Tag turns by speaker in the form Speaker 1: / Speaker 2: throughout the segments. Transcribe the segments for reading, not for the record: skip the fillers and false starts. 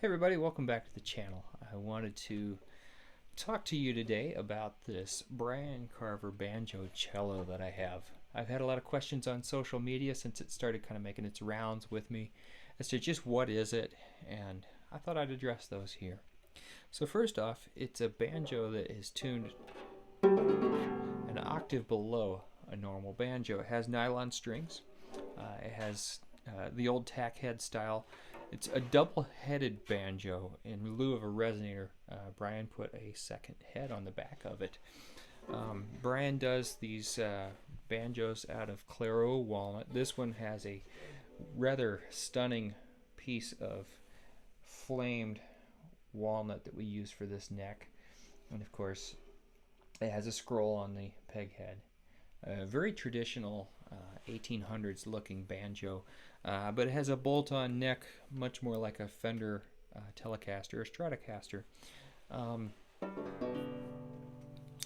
Speaker 1: Hey everybody, welcome back to the channel. I wanted to talk to you today about this Brian Carver banjo cello that I have. I've had a lot of questions on social media since it started kind of making its rounds with me as to just what is it, and I thought I'd address those here. So first off, it's a banjo that is tuned an octave below a normal banjo. It has nylon strings. It has the old tack head style. It's a double-headed banjo. In lieu of a resonator, Brian put a second head on the back of it. Brian does these banjos out of Claro walnut. This one has a rather stunning piece of flamed walnut that we use for this neck. And of course, it has a scroll on the peg head. A very traditional 1800s looking banjo, but it has a bolt-on neck, much more like a Fender Telecaster or Stratocaster.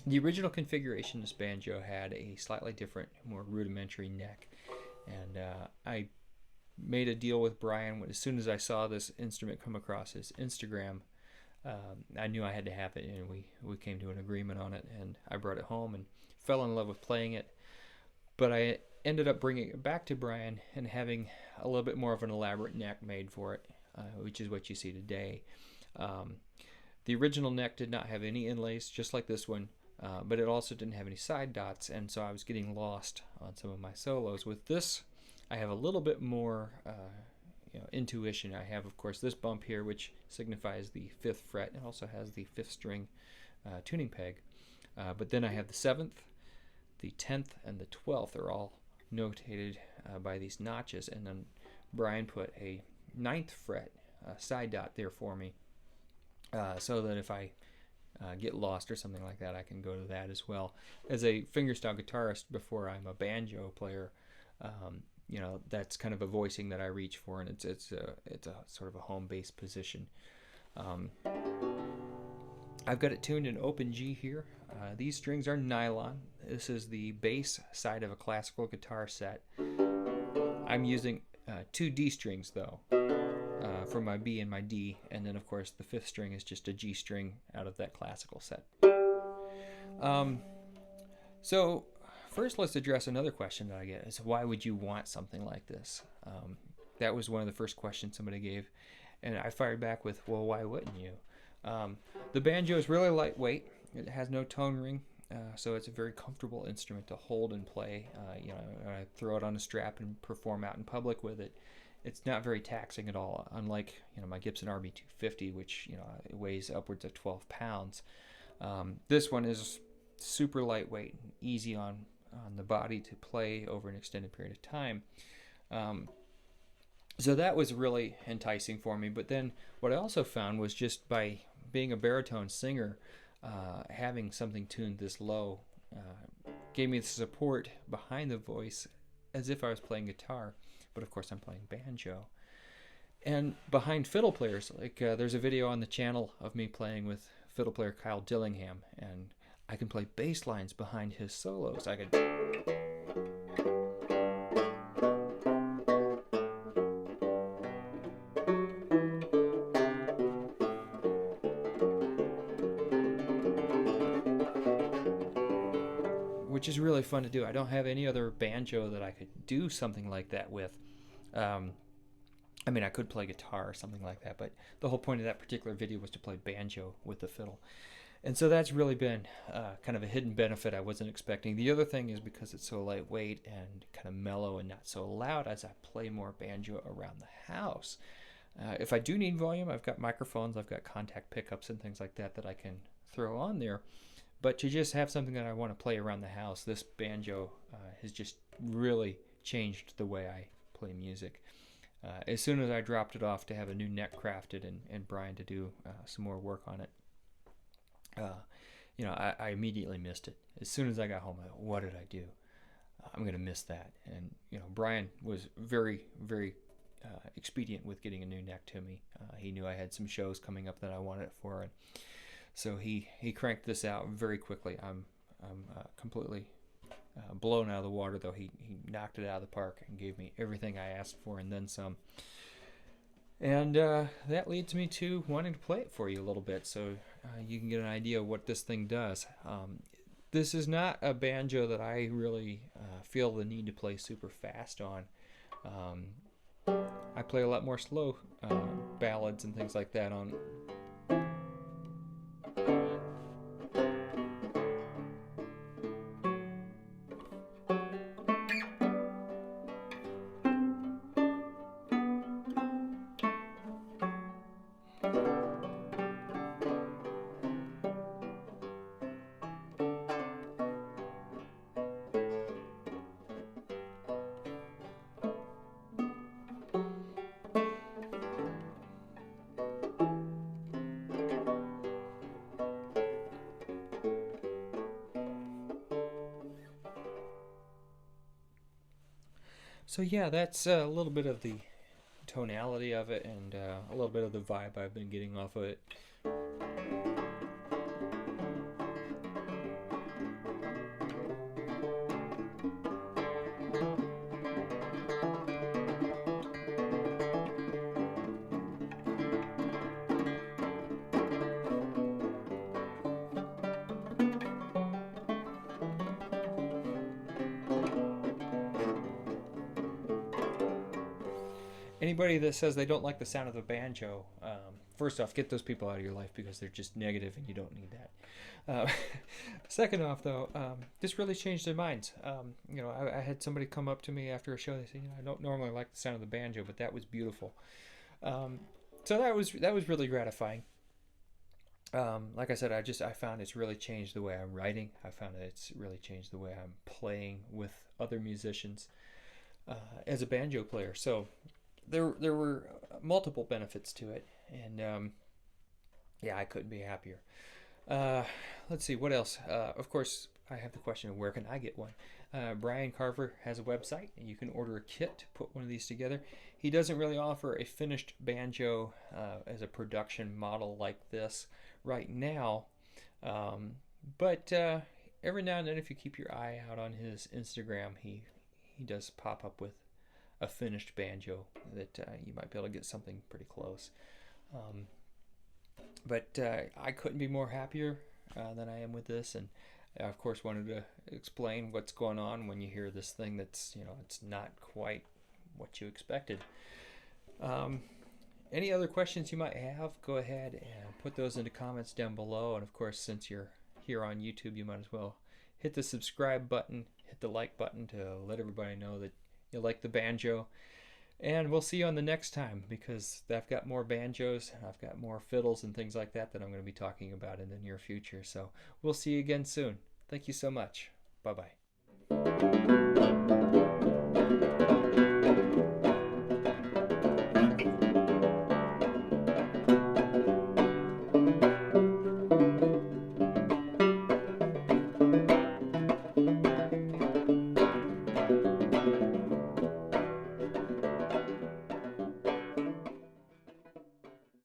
Speaker 1: The original configuration of this banjo had a slightly different, more rudimentary neck, and I made a deal with Brian. As soon as I saw this instrument come across his Instagram, I knew I had to have it, and we came to an agreement on it, and I brought it home and fell in love with playing it. But I ended up bringing it back to Brian and having a little bit more of an elaborate neck made for it, which is what you see today. The original neck did not have any inlays, just like this one, but it also didn't have any side dots, and so I was getting lost on some of my solos. With this, I have a little bit more intuition. I have, of course, this bump here, which signifies the 5th fret. It also has the 5th string tuning peg. But then I have the 7th, the 10th, and the 12th are all notated by these notches. And then Brian put a 9th fret side dot there for me, so that if I get lost or something like that, I can go to that as well. As a fingerstyle guitarist, before I'm a banjo player, that's kind of a voicing that I reach for, and it's a sort of a home-based position. I've got it tuned in open G here. These strings are nylon. This is the bass side of a classical guitar set. I'm using 2 D strings though, for my B and my D, and then of course the 5th string is just a G string out of that classical set. So first, let's address another question that I get: is why would you want something like this? That was one of the first questions somebody gave, and I fired back with, well, why wouldn't you? The banjo is really lightweight. It has no tone ring, so it's a very comfortable instrument to hold and play. I throw it on a strap and perform out in public with it. It's not very taxing at all, unlike my Gibson RB250, which it weighs upwards of 12 pounds. This one is super lightweight and easy on the body to play over an extended period of time. So that was really enticing for me. But then what I also found was, just by being a baritone singer, having something tuned this low gave me the support behind the voice as if I was playing guitar, but of course I'm playing banjo. And behind fiddle players, like there's a video on the channel of me playing with fiddle player Kyle Dillingham, and I can play bass lines behind his solos. I could, which is really fun to do. I don't have any other banjo that I could do something like that with. I could play guitar or something like that, but the whole point of that particular video was to play banjo with the fiddle. And so that's really been kind of a hidden benefit I wasn't expecting. The other thing is, because it's so lightweight and kind of mellow and not so loud, as I play more banjo around the house. If I do need volume, I've got microphones, I've got contact pickups and things like that that I can throw on there. But to just have something that I want to play around the house, this banjo has just really changed the way I play music. As soon as I dropped it off to have a new neck crafted and Brian to do some more work on it, I immediately missed it. As soon as I got home, I thought, what did I do? I'm going to miss that. And Brian was very, very expedient with getting a new neck to me. He knew I had some shows coming up that I wanted it for, and so he cranked this out very quickly. I'm completely blown out of the water, though. He knocked it out of the park and gave me everything I asked for and then some. And that leads me to wanting to play it for you a little bit so you can get an idea of what this thing does. This is not a banjo that I really feel the need to play super fast on. I play a lot more slow ballads and things like that on. So yeah, that's a little bit of the tonality of it and a little bit of the vibe I've been getting off of it. Anybody that says they don't like the sound of the banjo, first off, get those people out of your life because they're just negative and you don't need that. Second off, though, this really changed their minds. I had somebody come up to me after a show. They said, I don't normally like the sound of the banjo, but that was beautiful. So that was really gratifying. Like I said, I found it's really changed the way I'm writing. I found that it's really changed the way I'm playing with other musicians as a banjo player. So there were multiple benefits to it, and yeah, I couldn't be happier. Let's see what else. Of course, I have the question of where can I get one. Brian Carver has a website, and you can order a kit to put one of these together. He doesn't really offer a finished banjo as a production model like this right now, but every now and then, if you keep your eye out on his Instagram, he does pop up with a finished banjo that you might be able to get something pretty close. But I couldn't be more happier than I am with this, and I, of course, wanted to explain what's going on when you hear this thing that's, it's not quite what you expected. Any other questions you might have, go ahead and put those into comments down below. And of course, since you're here on YouTube, you might as well hit the subscribe button, hit the like button to let everybody know that you like the banjo. And we'll see you on the next time, because I've got more banjos and I've got more fiddles and things like that I'm going to be talking about in the near future. So we'll see you again soon. Thank you so much. Bye-bye.